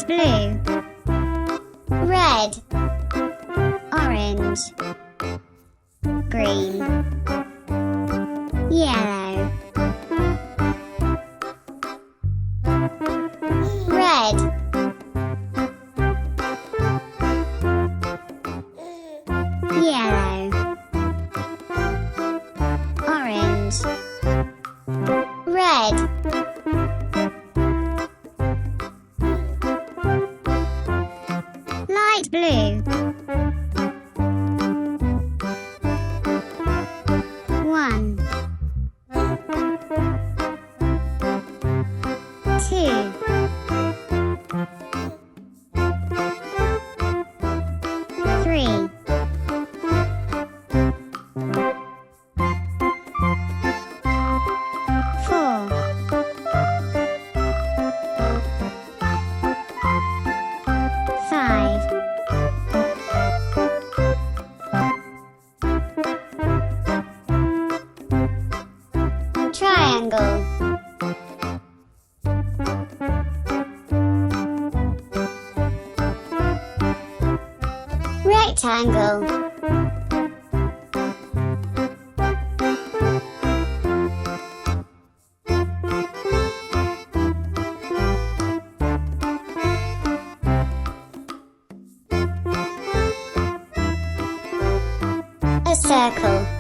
blue, red, orange, green, yellow, red, yellow, orange, red, light blue, 1, 2, 3, 4, 5, 6, triangle, rectangle, a circle.